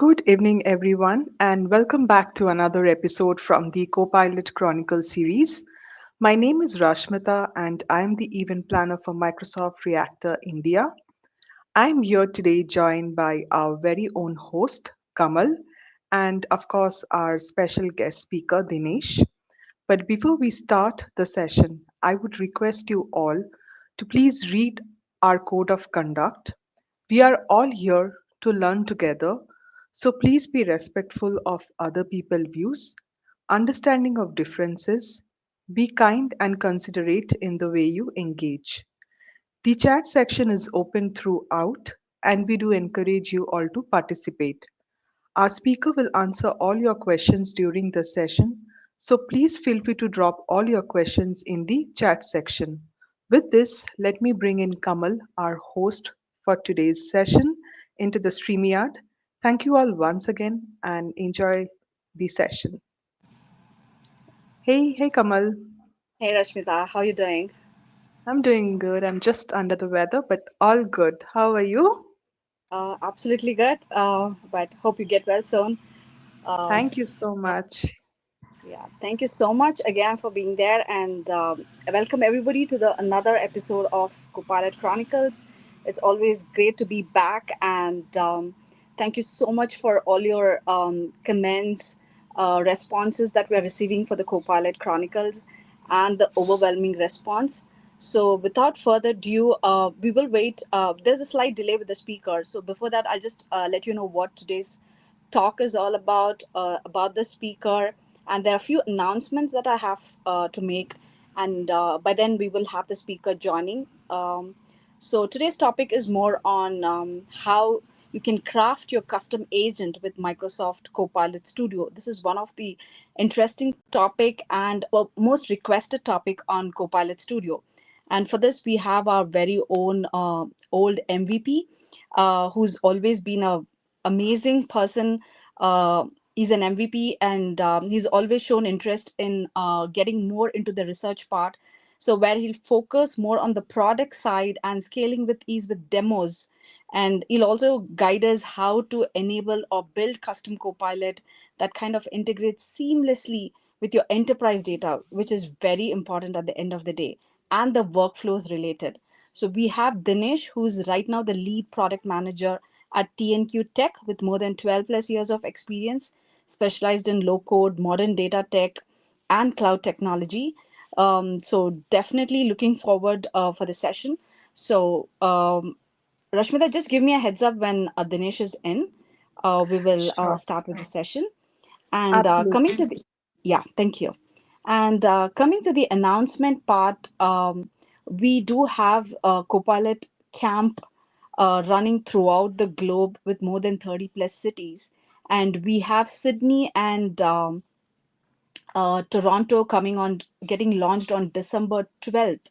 Good evening, everyone, and welcome back to another episode from the Copilot Chronicle series. My name is Rashmita, and I am the event planner for Microsoft Reactor India. I'm here today joined by our very own host, Kamal, and of course, our special guest speaker, Dinesh. But before we start the session, I would request you all to please read our code of conduct. We are all here to learn together, so please be respectful of other people's views, understanding of differences, be kind and considerate in the way you engage. The chat section is open throughout, and we do encourage you all to participate. Our speaker will answer all your questions during the session, so please feel free to drop all your questions in the chat section. With this, let me bring in Kamal, our host for today's session, into the StreamYard. Thank you all once again and enjoy the session. Hey, Kamal. Hey Rashmita, how you doing? I'm doing good. I'm just under the weather, but all good. How are you? Absolutely good. But hope you get well soon. Uh, Thank you so much. yeah, thank you so much again for being there, and welcome everybody to the another episode of Copilot Chronicles. It's always great to be back, and thank you so much for all your comments, responses that we are receiving for the Copilot Chronicles, and the overwhelming response. So, without further ado, we will wait. There's a slight delay with the speaker, so before that, I'll just let you know what today's talk is all about the speaker, and there are a few announcements that I have to make, and by then we will have the speaker joining. So today's topic is more on how you can craft your custom agent with Microsoft Copilot Studio. This is one of the interesting topic and most requested topic on Copilot Studio. And for this, we have our very own old MVP, who's always been a amazing person. Uh, he's an MVP, and he's always shown interest in getting more into the research part. So, where he'll focus more on the product side and scaling with ease with demos. And he'll also guide us how to enable or build custom Copilot that kind of integrates seamlessly with your enterprise data, which is very important at the end of the day, and the workflows related. So, we have Dinesh, who's right now the lead product manager at TNQ Tech with more than 12 plus years of experience, specialized in low code, modern data tech, and cloud technology. So, definitely looking forward for the session. So, Rashmita, just give me a heads up when Dinesh is in. We will Sure. start with the session. And coming to Absolutely. the, yeah, thank you. And coming to the announcement part, we do have a Copilot camp running throughout the globe with more than 30 plus cities. And we have Sydney and Toronto coming on, getting launched on December 12th.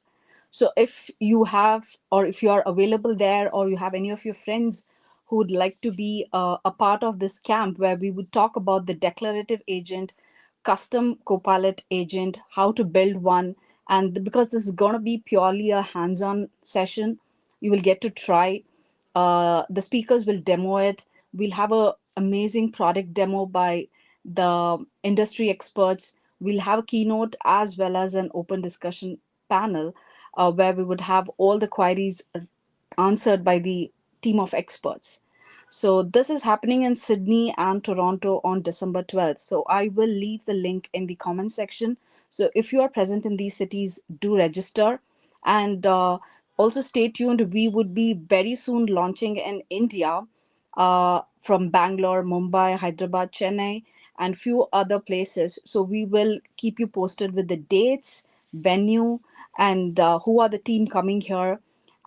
So if you have, or if you are available there, or you have any of your friends who would like to be a part of this camp where we would talk about the declarative agent, custom Copilot agent, how to build one, and because this is going to be purely a hands-on session, you will get to try. The speakers will demo it. We'll have a amazing product demo by the industry experts. We'll have a keynote as well as an open discussion panel where we would have all the queries answered by the team of experts. So this is happening in Sydney and Toronto on December 12th. So I will leave the link in the comment section. So if you are present in these cities, do register. And also stay tuned. We would be very soon launching in India, from Bangalore, Mumbai, Hyderabad, Chennai, and few other places. So we will keep you posted with the dates, venue, and who are the team coming here.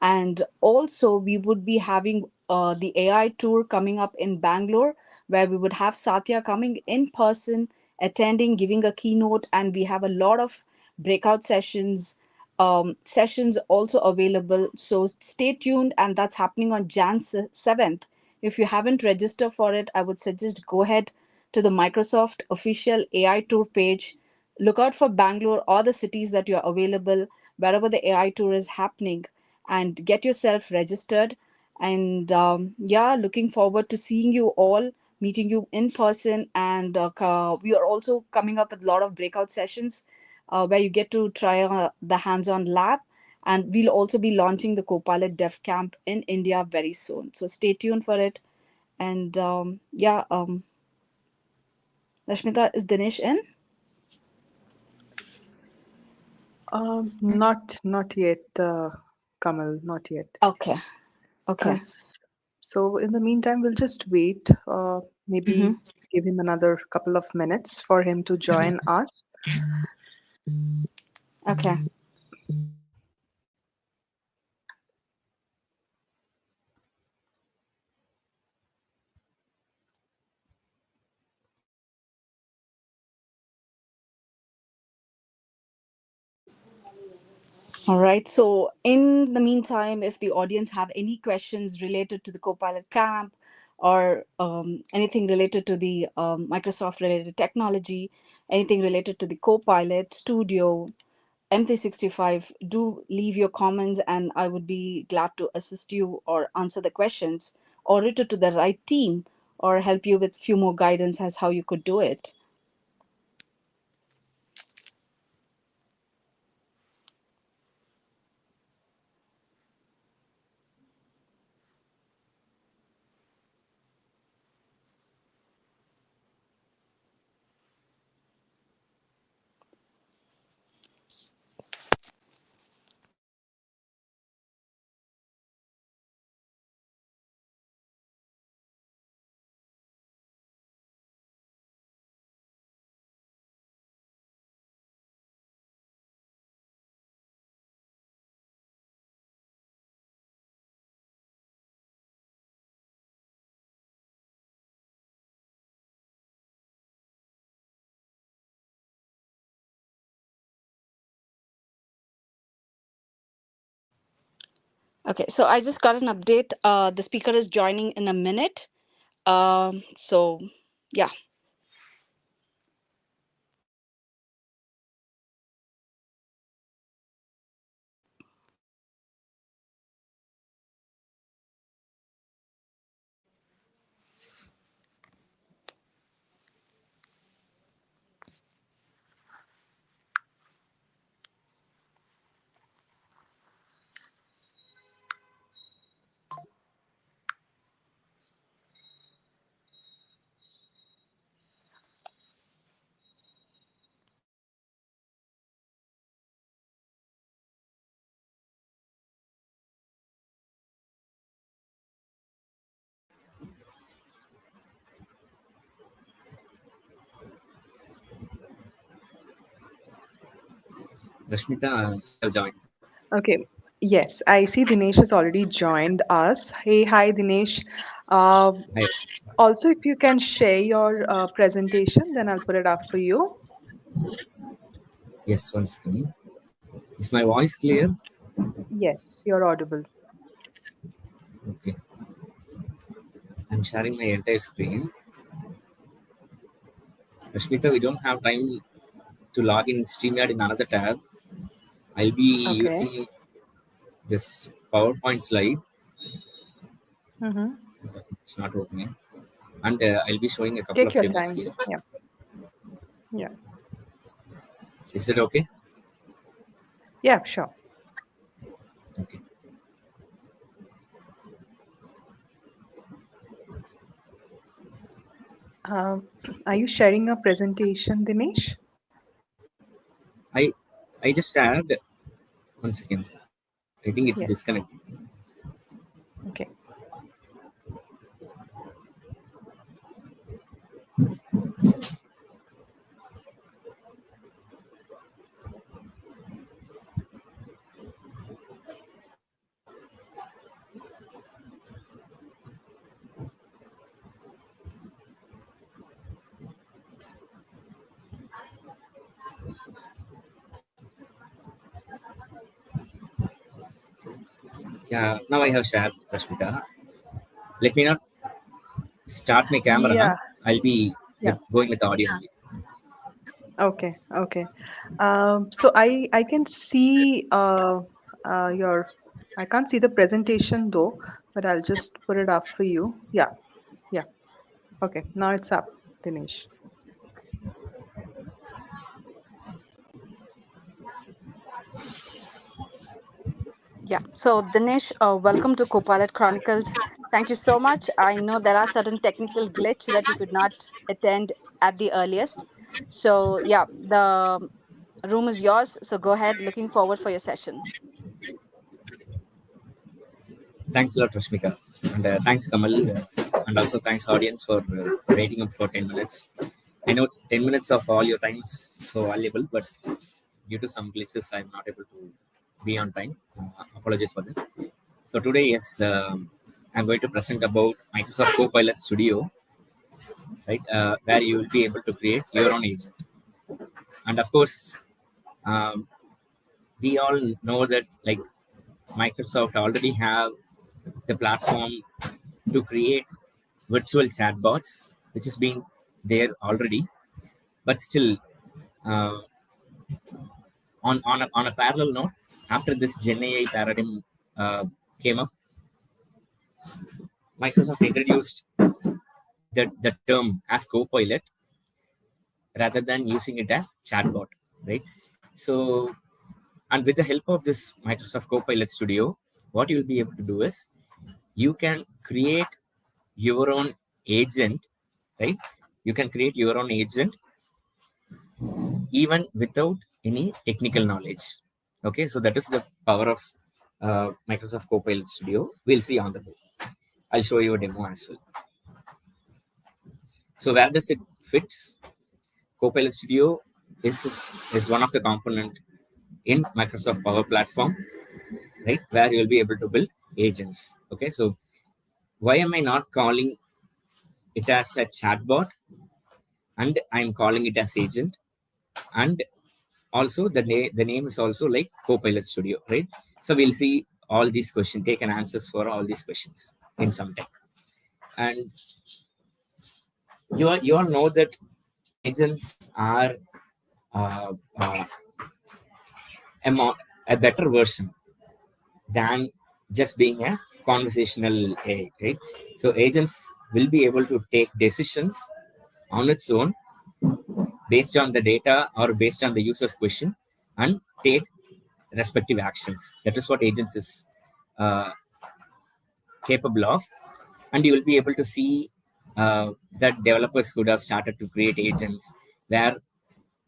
And also, we would be having the AI tour coming up in Bangalore, where we would have Satya coming in person, attending, giving a keynote, and we have a lot of breakout sessions also available. So stay tuned, and that's happening on Jan 7th. If you haven't registered for it, I would suggest go ahead to the Microsoft official AI tour page. Look out for Bangalore or the cities that you're available, wherever the AI tour is happening, and get yourself registered. And yeah, looking forward to seeing you all meeting you in person, and we are also coming up with a lot of breakout sessions where you get to try the hands-on lab. And we'll also be launching the Copilot Dev Camp in India very soon. So stay tuned for it. And Rashmita, is Dinesh in? Not yet, Kamal, not yet. Okay. Okay. S- so in the meantime, we'll just wait, maybe Mm-hmm. give him another couple of minutes for him to join us. Okay. All right. So, in the meantime, if the audience have any questions related to the Copilot Camp or anything related to the Microsoft related technology, anything related to the Copilot Studio, M365, do leave your comments and I would be glad to assist you or answer the questions or reach it to the right team or help you with few more guidance as how you could do it. Okay, so I just got an update. The speaker is joining in a minute. So yeah. Rashmita, you have joined. Okay. Yes, I see Dinesh has already joined us. Hey, hi, Dinesh. Uh, Hi. Also, if you can share your presentation, then I'll put it up for you. Yes, once again. Is my voice clear? Yes, you're audible. Okay. I'm sharing my entire screen. Rashmita, we don't have time to log in StreamYard in another tab. I'll be Okay. using this PowerPoint slide. Mm-hmm. It's not opening. And I'll be showing a couple Take of your demos time. here. Yeah. Yeah. Is it okay? Yeah, sure. Okay. Um, are you sharing a presentation, Dinesh? I I just shared. One second. I think it's Yes. disconnected. Okay. Yeah, now I have shared, Rashmita. Let me not start my camera. Yeah. I'll be Yeah. going with audio only. Okay. Okay. So I can see your I can't see the presentation though, but I'll just put it up for you. Yeah. Yeah. Okay, now it's up, Dinesh. Yeah. So, Dinesh, welcome to Copilot Chronicles. Thank you so much. I know there are certain technical glitch that you could not attend at the earliest. So, yeah, the room is yours. So, go ahead. Looking forward for your session. Thanks a lot, Rashmika. And thanks, Kamal. And also thanks, audience, for waiting up for 10 minutes. I know it's 10 minutes of all your time is so valuable, but due to some glitches, I'm not able to be on time. Apologies for that. So today, yes, I'm going to present about Microsoft Copilot Studio, right, where you will be able to create your own agent. And of course, um, we all know that like Microsoft already have the platform to create virtual chatbots, which has been there already. But still, uh, on a parallel note, after this Gen AI paradigm came up, Microsoft introduced the term as Copilot rather than using it as chatbot, right? So, and with the help of this Microsoft Copilot Studio, what you'll be able to do is you can create your own agent, right? You can create your own agent even without any technical knowledge. Okay, so that is the power of Microsoft Copilot Studio. We'll see on the way. I'll show you a demo as well. So where does it fits? Copilot Studio is one of the component in Microsoft Power Platform, right? Where you'll be able to build agents. Okay, so why am I not calling it as a chatbot and I'm calling it as agent? And also the name is also like Copilot Studio, right? So we'll see all these questions, take an answers for all these questions in some time. And you all know that agents are uh, uh, a better version than just being a conversational AI, right? So agents will be able to take decisions on its own based on the data or based on the user's question and take respective actions. That is what agents is uh, capable of. And you will be able to see that developers would have started to create agents where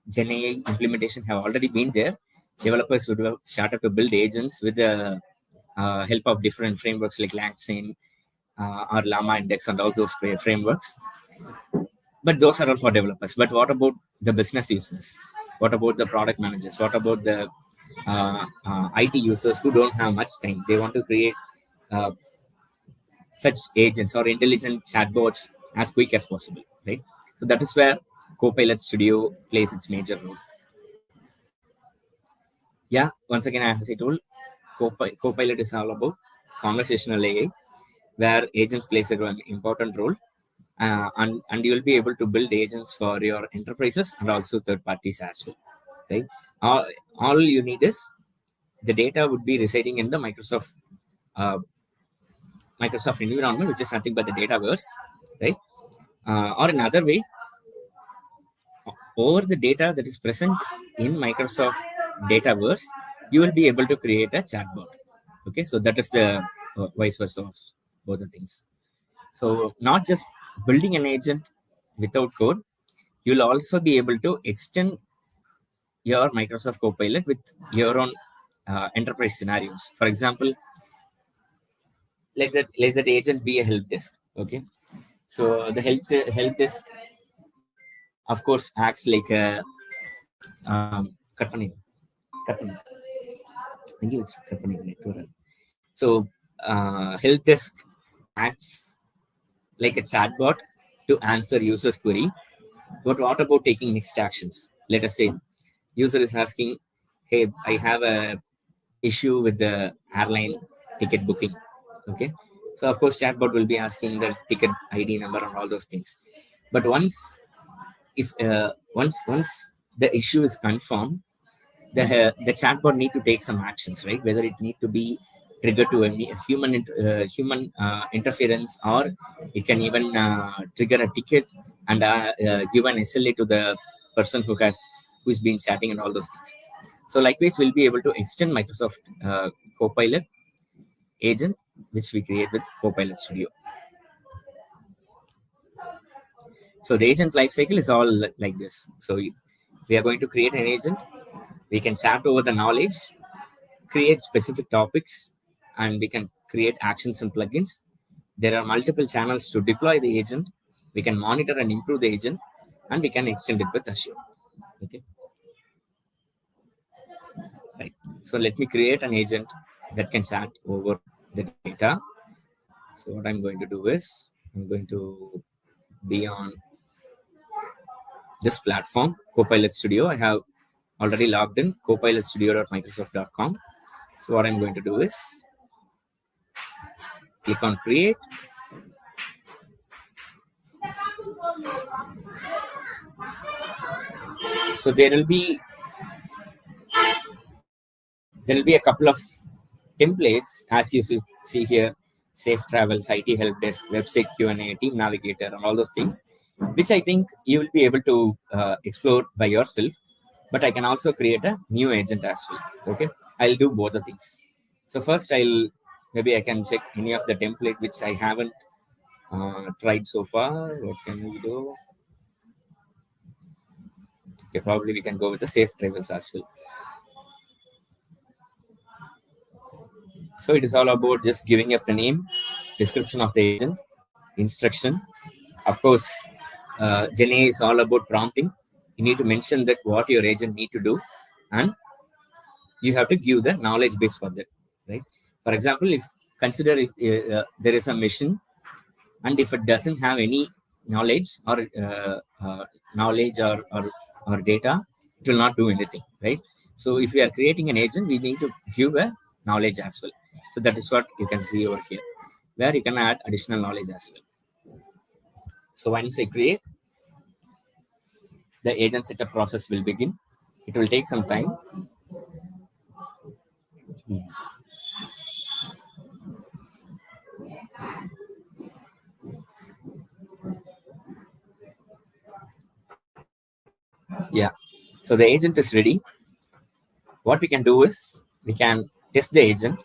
Gen AI implementation have already been there. Developers would have started to build agents with the help of different frameworks like LangChain or Llama Index and all those frameworks. But those are all for developers. But what about the business users? What about the product managers? What about the IT users who don't have much time? They want to create uh, such agents or intelligent chatbots as quick as possible, right? So that is where Copilot Studio plays its major role. Yeah, once again, as I told, Copilot is all about conversational AI, where agents plays an important role, and you will be able to build agents for your enterprises and also third parties as well, right? All, all you need is the data would be residing in the uh, Microsoft environment, which is nothing but the dataverse, right? Or another way, over the data that is present in Microsoft Dataverse, you will be able to create a chatbot. Okay, so that is the vice versa of both the things. So not just building an agent without code, you'll also be able to extend your Microsoft Copilot with your own enterprise scenarios. For example, let that agent be a help desk. Okay, so the help desk, of course, acts like a cut பண்ணி cut பண்ணு. Thank you. It's cut பண்ணி network. So help desk acts like a chatbot to answer users query. But what about taking next actions? Let us say user is asking, hey, I have a issue with the airline ticket booking. Okay, so of course chatbot will be asking the ticket ID number and all those things. But if once the issue is confirmed, the chatbot need to take some actions, right? Whether it need to be trigger to a human interference, or it can even trigger a ticket and give an SLA to the person who's been chatting and all those things. So likewise, we'll be able to extend Microsoft Copilot agent, which we create with Copilot Studio. So the agent lifecycle is all like this. So we are going to create an agent. We can chat over the knowledge, create specific topics, and we can create actions and plugins. There are multiple channels to deploy the agent. We can monitor and improve the agent, and we can extend it with Azure. Okay, right. So let me create an agent that can chat over the data. So what I'm going to do is I'm going to be on this platform, Copilot Studio. I have already logged in, copilotstudio.microsoft.com. So what I'm going to do is click on create. So there will be a couple of templates, as you see here: safe travels, IT help desk, website Q&A, team navigator, and all those things, which I think you will be able to explore by yourself. But I can also create a new agent as well. Okay, I'll do both the things. So first, maybe I can check any of the template which I haven't tried so far. What can we do? Okay, probably we can go with the safe travels as well. So it is all about just giving up the name, description of the agent, instruction. Of course, Gene is all about prompting. You need to mention that what your agent need to do, and you have to give the knowledge base for that, right? For example, if consider if there is a mission, and if it doesn't have any knowledge or data, it will not do anything, right? So if we are creating an agent, we need to give a knowledge as well. So that is what you can see over here, where you can add additional knowledge as well. So once I create, the agent setup process will begin. It will take some time. Yeah, so the agent is ready. What we can do is we can test the agent.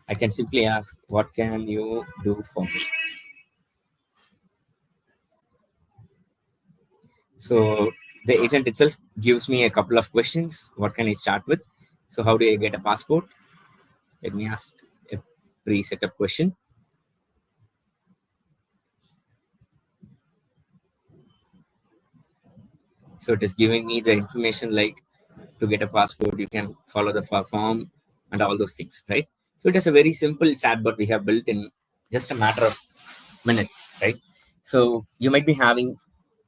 I can simply ask, what can you do for me? So the agent itself gives me a couple of questions. What can I start with? So how do I get a passport? Let me ask a pre-setup question. So it is giving me the information like, to get a passport, you can follow the form and all those things, right? So it is a very simple chatbot we have built in just a matter of minutes, right? So you might be having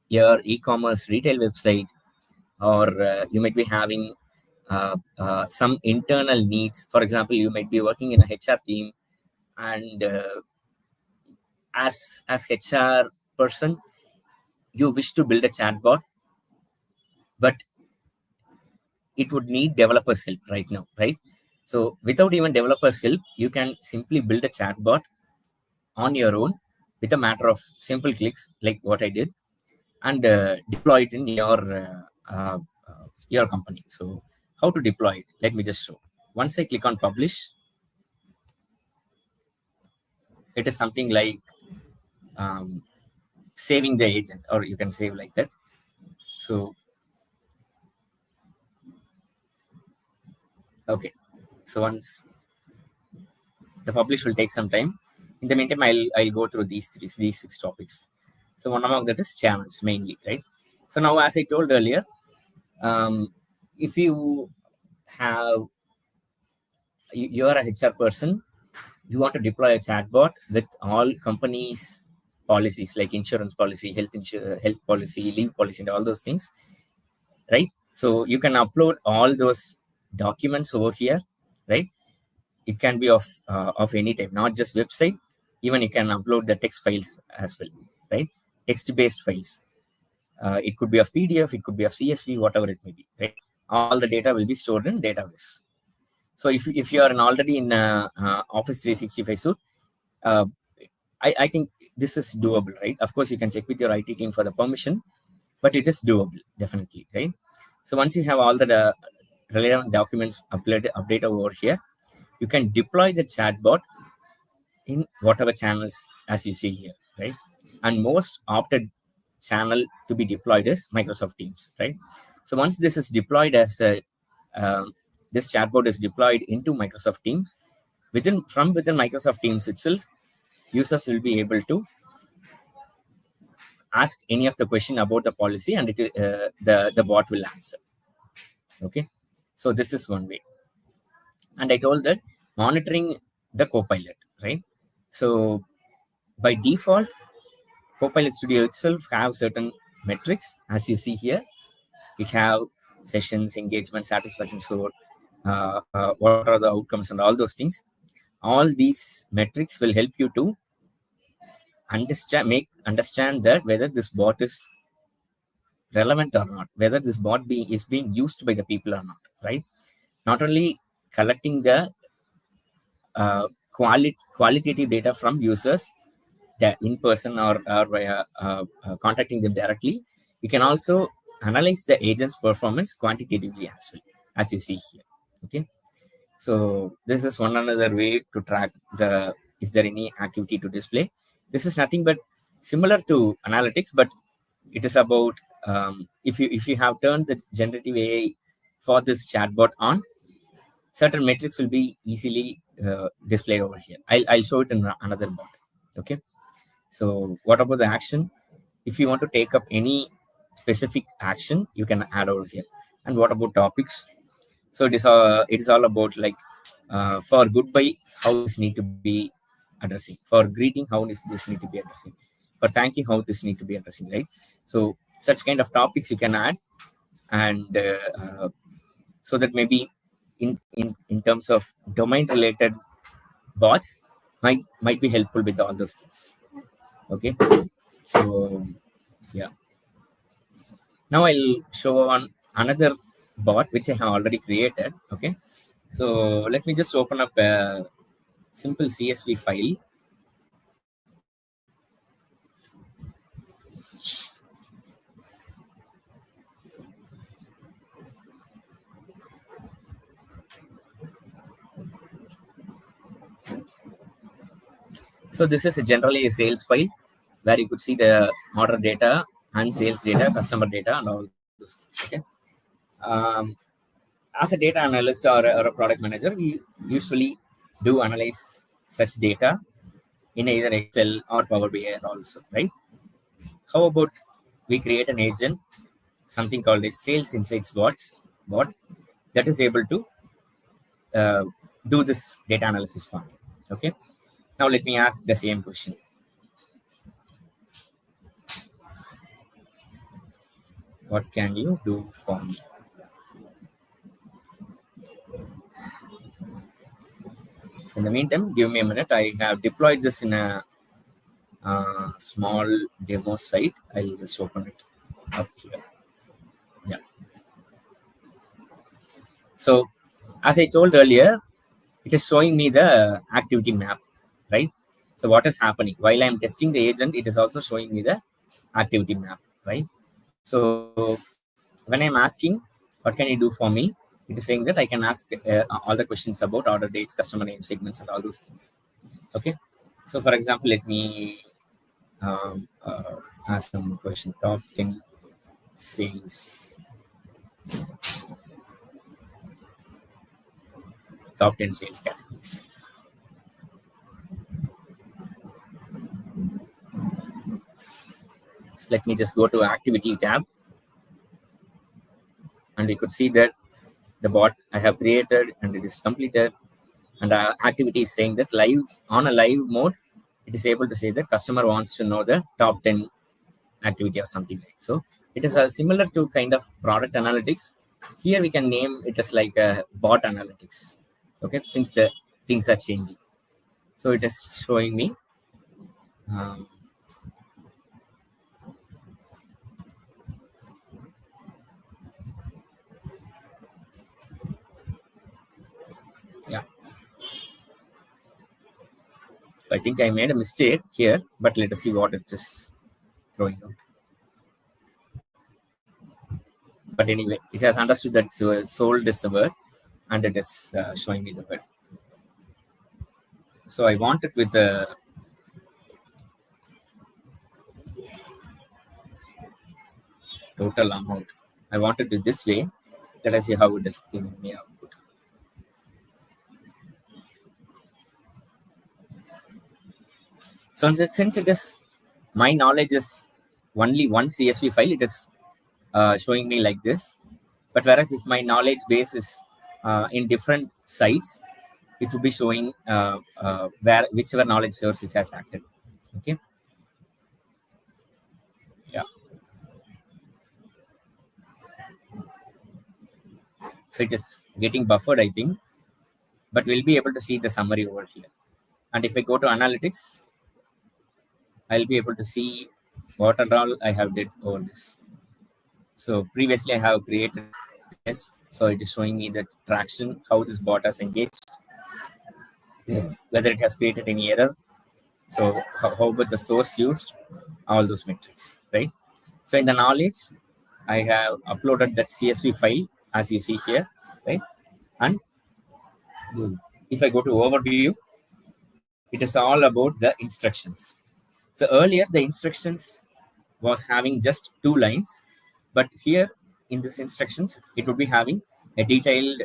your e-commerce retail website, or you might be having some internal needs. For example, you might be working in a HR team, and as HR person, you wish to build a chatbot, but it would need developers help right now, right? So without even developers help, you can simply build a chatbot on your own with a matter of simple clicks, like what I did, and deploy it in your company. So how to deploy it, let me just show. Once I click on publish, it is something like saving the agent, or you can save like that. So okay, so once the publish will take some time. In the meantime, I'll go through these 6 topics. So one among that is channels mainly, right? So now, as I told earlier, if you have you're a HR person, you want to deploy a chatbot with all companies' policies like insurance policy, health policy, leave policy, and all those things, right? So you can upload all those documents over here, right? It can be of any type, not just website. Even you can upload the text files as well, right? Text-based files. It could be of PDF, it could be of CSV, whatever it may be, right? All the data will be stored in database. So if you are already in Office 365 suite, uh, I think this is doable, right? Of course, you can check with your IT team for the permission, but it is doable, definitely, right? So once you have all the relevant documents updated over here, you can deploy the chatbot in whatever channels as you see here, right? And most opted channel to be deployed is Microsoft Teams, right? So once this is deployed as a this chatbot is deployed into Microsoft Teams, within Microsoft Teams itself, users will be able to ask any of the question about the policy, and the bot will answer. Okay, so this is one way. And I told that monitoring the copilot, right? So by default, Copilot Studio itself have certain metrics, as you see here. It have sessions, engagement, satisfaction score, what are the outcomes, and all those things. All these metrics will help you to understand that whether this bot is relevant or not, whether this is being used by the people or not, right? Not only collecting the qualitative data from users that in person or via contacting them directly, you can also analyze the agent's performance quantitatively as well, as you see here. Okay, so this is one another way to track the is there any activity to display. This is nothing but similar to analytics, but it is about if you have turned the generative AI for this chatbot on, certain metrics will be easily displayed over here. I'll show it in another bot. Okay, so what about the action? If you want to take up any specific action, you can add over here. And what about topics? So it is all about like for goodbye, how this need to be addressing. For greeting, how this need to be addressing. For thanking, how this need to be addressing, right? So such kind of topics you can add, and so that maybe in terms of domain related bots might be helpful with all those things. Okay, so yeah. Now I'll show on another bot which I have already created. Okay, so let me just open up a simple CSV file. So this is generally a sales file where you could see the order data and sales data, customer data, and all those things. Okay. Um, as a data analyst or a product manager, we usually do analyze such data in either Excel or Power BI also, right? How about we create an agent, something called a sales insights bot that is able to uh, do this data analysis for me. Okay. Now let me ask the same question. What can you do for me? In the meantime, give me a minute. I have deployed this in a small demo site. I'll just open it up here. Yeah. So as I told earlier, it is showing me the activity map, right? So what is happening while I'm testing the agent, it is also showing me the activity map, right? So when I'm asking, what can you do for me? It is saying that I can ask all the questions about order dates, customer name, segments, and all those things. Okay. So for example, let me ask some question. Top 10 sales, top 10 sales categories. So let me just go to activity tab, and we could see that the bot I have created and it is completed, and activity is saying that live on a live mode, it is able to say that customer wants to know the top 10 activity or something like so. It is similar to kind of product analytics. Here we can name it as like a bot analytics. Okay, since the things are changing, so it is showing me um, I think I made a mistake here, but let us see what it is throwing out. But anyway, it has understood that sold is the word, and it is showing me the word. So I want it with the total amount. I want it this way. Let us see how it is giving me output. So since it is my knowledge is only one CSV file, it is showing me like this. But whereas if my knowledge base is in different sites, it will be showing where whichever knowledge source it has acted. Okay. Yeah. So it is getting buffered, I think, but we'll be able to see the summary over here. And if I go to analytics, I'll be able to see what all I have did over this. So previously I have created this. So it is showing me the traction, how this bot has engaged, whether it has created any error. So how about the source used, all those metrics, right? So in the knowledge, I have uploaded that CSV file as you see here, right? And if I go to overview, it is all about the instructions. So earlier the instructions was having just 2 lines, but here in this instructions, it would be having a detailed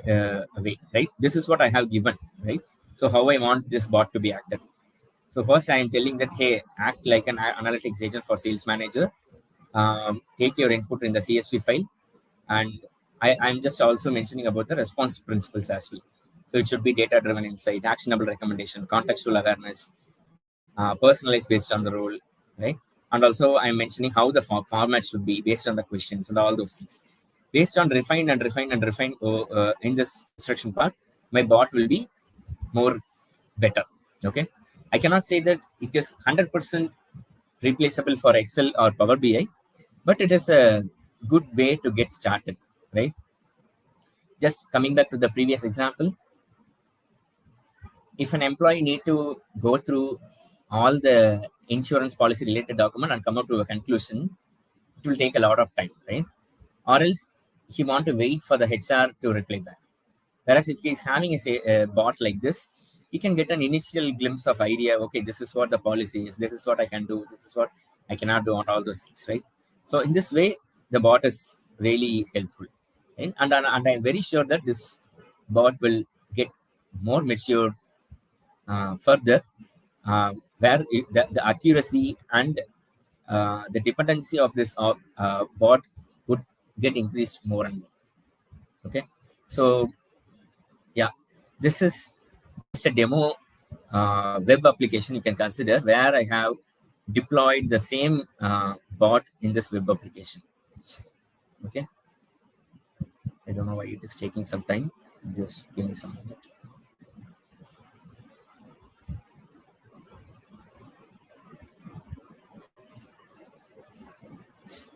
way, right? This is what I have given, right? So how I want this bot to be acted. So first I am telling that, hey, act like an analytics agent for sales manager. Take your input in the CSV file. And I'm just also mentioning about the response principles as well. So it should be data-driven insight, actionable recommendation, contextual awareness, personalized based on the role, right? And also I'm mentioning how the format should be based on the questions and all those things. Based on refine in this instruction part, my bot will be more better. Okay. I cannot say that it is 100% replaceable for Excel or Power BI, but it is a good way to get started, right? Just coming back to the previous example, if an employee need to go through all the insurance policy related document and come up to a conclusion, it will take a lot of time, right? Or else he want to wait for the HR to reply back. Whereas if he's having a bot like this, he can get an initial glimpse of idea. Okay, this is what the policy is. This is what I can do. This is what I cannot do, and all those things, right? So in this way, the bot is really helpful, right? And I'm very sure that this bot will get more mature further, where the accuracy and the dependency of this bot would get increased more and more. Okay, so yeah, this is just a demo web application you can consider where I have deployed the same bot in this web application. Okay, I don't know why it is taking some time. Just give me some minute.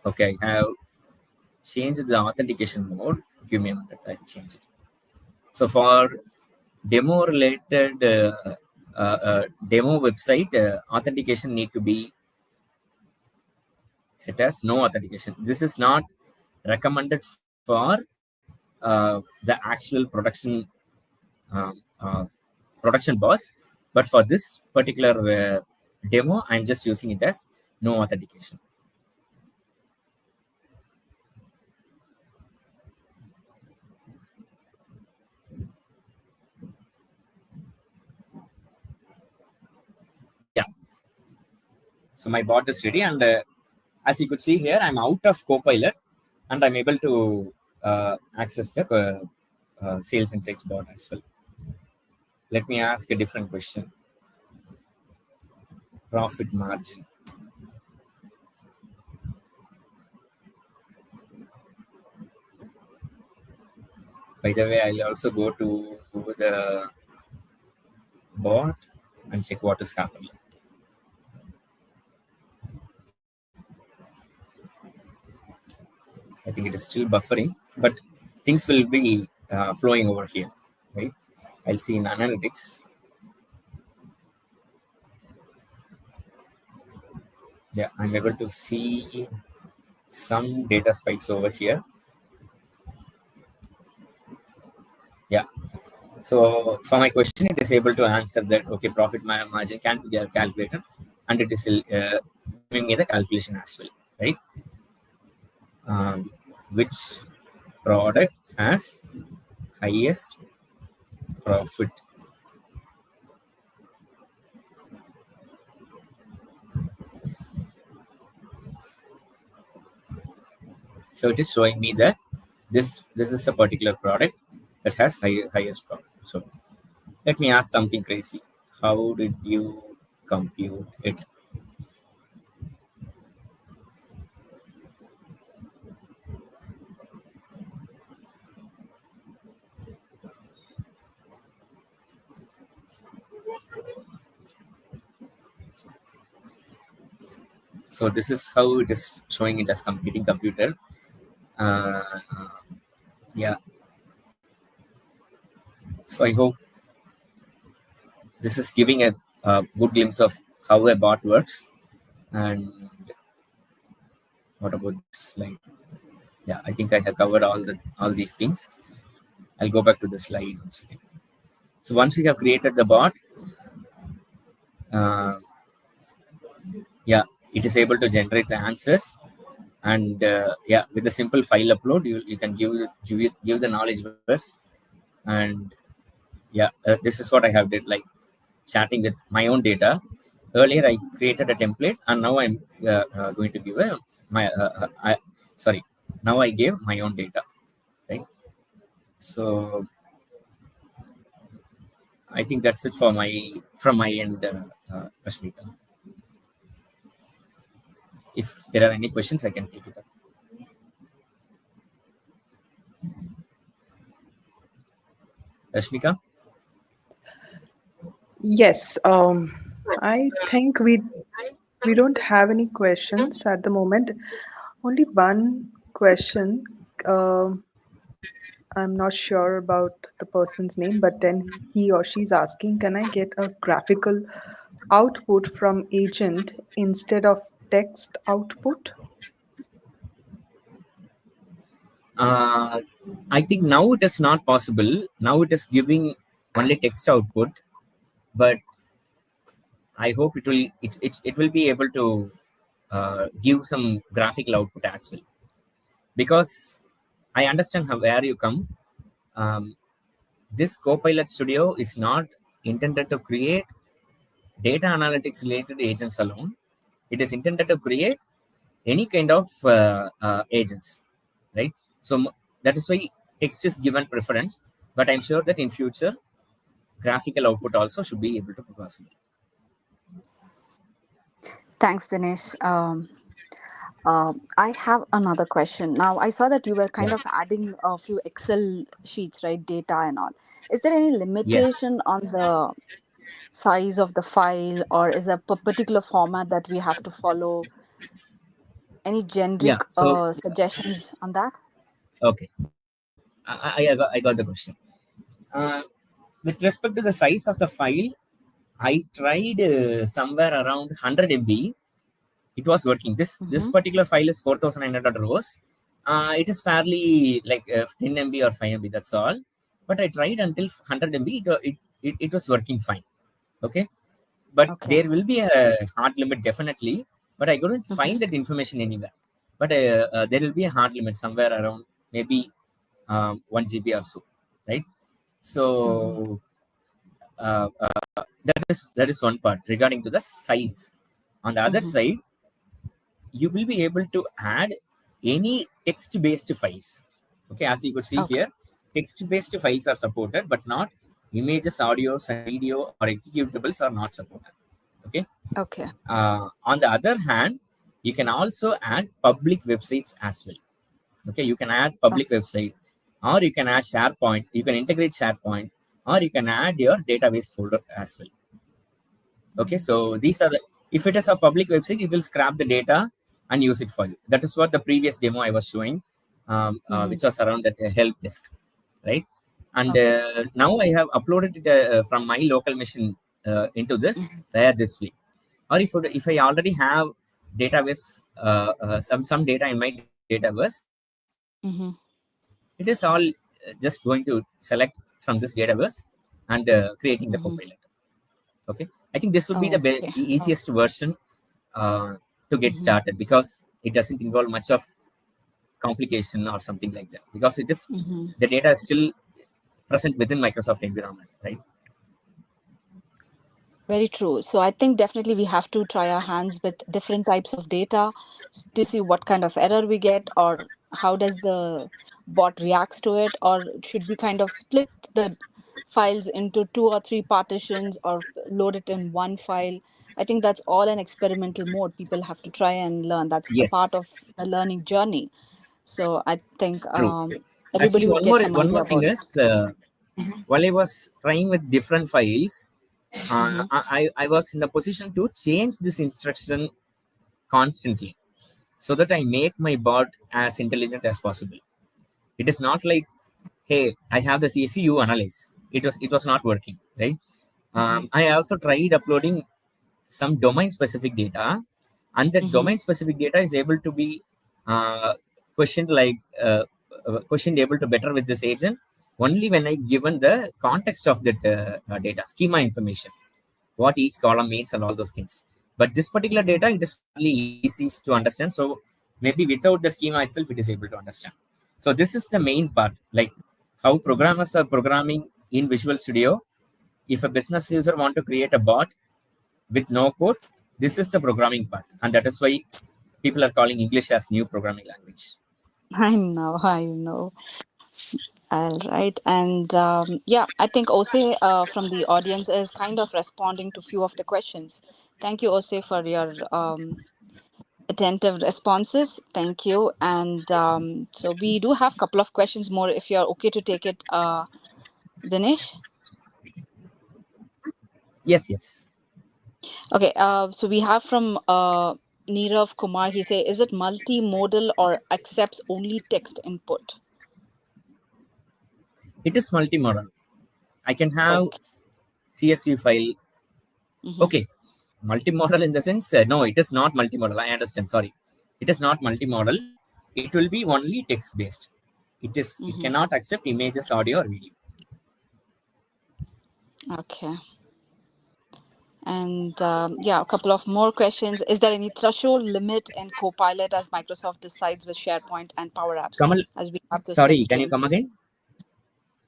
Okay, I have changed the authentication mode. Give me a minute, I'll change it. So for demo related demo website, authentication need to be set as no authentication. This is not recommended for the actual uh, uh, production bots, but for this particular demo, I'm just using it as no authentication. Yeah. So my bot is ready, and as you could see here, I'm out of Copilot, and I'm able to access the sales insights bot as well. Let me ask a different question. Profit margin. By the way, I'll also go to the bot and check what is happening. I think it is still buffering, but things will be flowing over here, right? I'll see in analytics. Yeah, I'm able to see some data spikes over here. Yeah. So for my question, it is able to answer that okay, profit margin can be calculated, and it is giving me the calculation as well, right? Which product has highest profit? So it is showing me that this is a particular product that has highest profit. So let me ask something crazy. How did you compute it? So this is how it is showing it as computing computer. Uh, yeah. So I hope this is giving a good glimpse of how a bot works. And what about this slide? Yeah, I think I have covered all these things. I'll go back to the slide once again. So once we have created the bot, uh, yeah, it is able to generate the answers. And yeah, with a simple file upload, you can give the knowledge base. And yeah, this is what I have did, like chatting with my own data. Earlier, I created a template, and now I'm going to give my sorry. Now I gave my own data, right? So I think that's it for from my end, Rashmika. If there are any questions, I can take it up. Rashmika? Yes, I think we don't have any questions at the moment. Only one question. I'm not sure about the person's name, but then he or she's asking, can I get a graphical output from agent instead of text output? Uh, I think now it is not possible. Now it is giving only text output, but I hope it will be able to give some graphical output as well. Because I understand where you come. Um, this Copilot Studio is not intended to create data analytics related agents alone. It is intended to create any kind of agents, right? So that is why text is given preference. But I'm sure that in future, graphical output also should be able to be possible. Thanks, Dinesh. I have another question. Now, I saw that you were Yeah. kind of adding a few Excel sheets, right? Data and all. Is there any Yes. limitation on the size of the file, or is there a particular format that we have to follow? Any Yeah. generic So suggestions on that? okay, I got the question. Uh, with respect to the size of the file, I tried somewhere around 100 MB. It was working. This Mm-hmm. particular file is 4,900 rows. It is fairly like 10 MB or 5 MB. That's all. But I tried until 100 MB. It was working fine. Okay, but Okay. there will be a hard limit definitely. But I couldn't find Mm-hmm. that information anywhere. But there will be a hard limit somewhere around maybe 1 GB or so, right? Mm-hmm. So uh, that is one part regarding to the size. On the other Mm-hmm. side, you will be able to add any text-based files. Okay, as you could see Okay. here, text-based files are supported, but not images, audios, and video or executables are not supported. Okay. Okay. On the other hand, you can also add public websites as well. Okay, you can add public website, or you can add SharePoint. You can integrate SharePoint, or you can add your database folder as well. Okay, so these are the, if it is a public website, it will scrap the data and use it for you. That is what the previous demo I was showing, Mm-hmm. which was around that help desk, right? And Okay. now I have uploaded it from my local machine into this Mm-hmm. where this way. Or if I already have database, some data in my database, it Mm-hmm. is all just going to select from this database and creating the copilot. Mm-hmm. Okay, I think this would be the Okay. easiest version uh, to get Mm-hmm. started, because it doesn't involve much of complication or something like that, because it is Mm-hmm. the data is still present within Microsoft environment, right? Very true. So I think definitely we have to try our hands with different types of data to see what kind of error we get, or how does the bot reacts to it, or should we kind of split the files into two or three partitions, or load it in one file. I think that's all an experimental mode. People have to try and learn. That's a part Yes, of the learning journey. So I think true. everybody Actually, would get some one idea more thing about it. is, while I was trying with different files, Mm-hmm. I was in the position to change this instruction constantly, so that I make my bot as intelligent as possible. It is not like, hey, I have the CSV, you analyze. It was not working, right? Mm-hmm. I also tried uploading some domain specific data, and that Mm-hmm. domain specific data is able to be uh, questioned, like questioned able to better with this agent only when I given the context of that data schema information, what each column means and all those things. But this particular Mm-hmm. data, it is fairly easy to understand, so maybe without the schema itself it is able to understand. So this is the main part, like how programmers are programming in Visual Studio. If a business user want to create a bot with no code, this is the programming part, and that is why people are calling English as new programming language. I know, I know. All right. And yeah, I think Ose from the audience is kind of responding to few of the questions. Thank you, Ose, for your attentive responses. Thank you. And so we do have a couple of questions more if you're okay to take it, Dinesh. Yes, yes. Okay. So we have from Nirav Kumar. He say, is it multimodal or accepts only text input? It is multimodal. I can have Okay. CSV file. Mm-hmm. Okay, multimodal in the sense, no, it is not multimodal. I understand. Sorry, it is not multimodal. It will be only text based. It Mm-hmm. cannot accept images, audio, or video. Okay. And yeah, a couple of more questions. Is there any threshold limit in Copilot as Microsoft decides with SharePoint and Power Apps? Kamal, As we have the split sorry, can you screen. come again?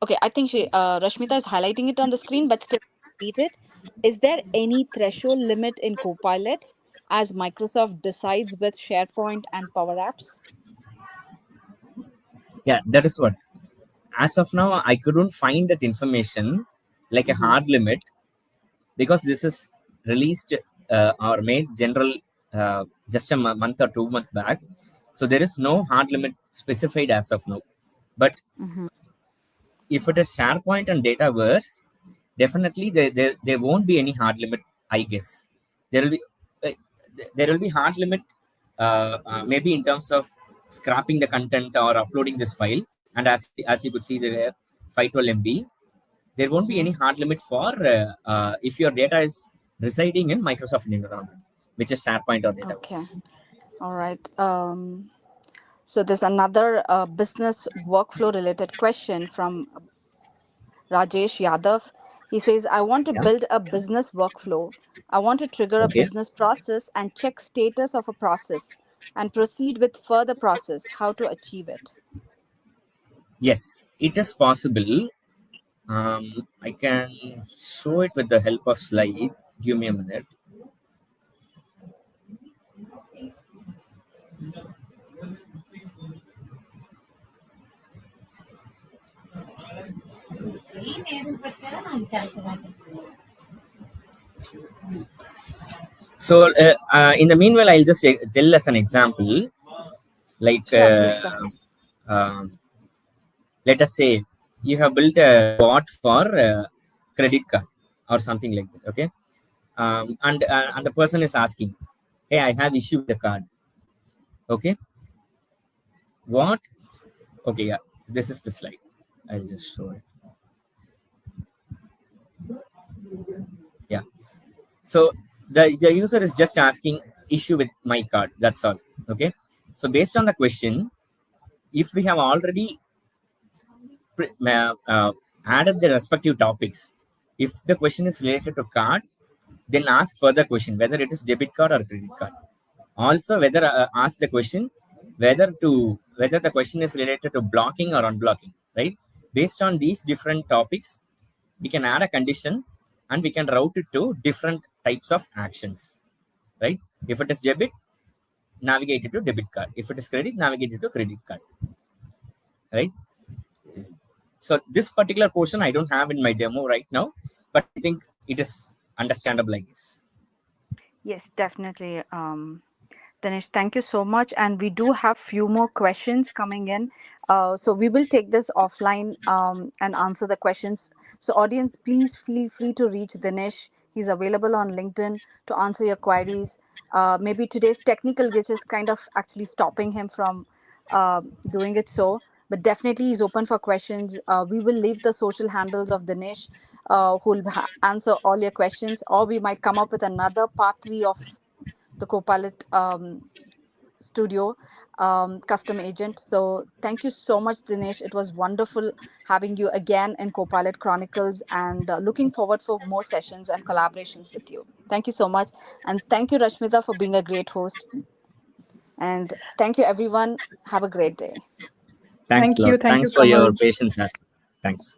Okay, I think Rashmita is highlighting it on the screen, but still read it. Is there any threshold limit in Copilot as Microsoft decides with SharePoint and Power Apps? Yeah, that is what. As of now, I couldn't find that information, like a Mm-hmm. hard limit, because this is released or made general just a month or 2 months back. So there is no hard limit specified as of now. But Mm-hmm. if it is SharePoint and Dataverse, definitely there won't be any hard limit. I guess there will be uh, there will be hard limit, maybe in terms of scrapping the content or uploading this file. And as you could see there, 512 MB. There won't be Mm-hmm. any hard limit for if your data is residing in Microsoft environment, which is SharePoint or Okay. Dataverse. All right. So there's another business workflow related question from Rajesh Yadav. He says, I want to Yeah. build a business workflow. I want to trigger a Okay. business process and check status of a process and proceed with further process. How to achieve it? Yes, it is possible. I can show it with the help of slide. Give me a minute. So, in the meanwhile, I'll just tell us an example. Like, Sure, please go ahead. um, let us say you have built a bot for credit card or something like that. Okay, and the person is asking, "Hey, I have issue with the card." Okay, what? Okay, yeah, this is the slide. I'll just show it. Yeah. So the user is just asking. issue with my card. That's all. Okay. So based on the question, if we have already added the respective topics, if the question is related to card, then ask further question whether it is debit card or credit card. Also, whether ask the question whether the question is related to blocking or unblocking. Right. Based on these different topics, we can add a condition and we can route it to different types of actions. Right. If it is debit, navigate it to debit card. If it is credit, navigate it to credit card. Right. So this particular portion I don't have in my demo right now, but I think it is understandable, I guess. Yes, definitely. Dinesh, thank you so much. And we do have few more questions coming in. So we will take this offline and answer the questions. So audience, please feel free to reach Dinesh. He's available on LinkedIn to answer your queries. Maybe today's technical glitch is kind of actually stopping him from doing it so. But definitely he's open for questions. We will leave the social handles of Dinesh who will answer all your questions. Or we might come up with another part 3 of the Copilot Studio custom agent. So thank you so much, Dinesh. It was wonderful having you again in Copilot Chronicles, and looking forward for more sessions and collaborations with you. Thank you so much. And thank you, Rashmita, for being a great host. And thank you, everyone. Have a great day. Thanks a Thank you. lot. Thank you Thanks for so your much. patience, Ashley. Thanks.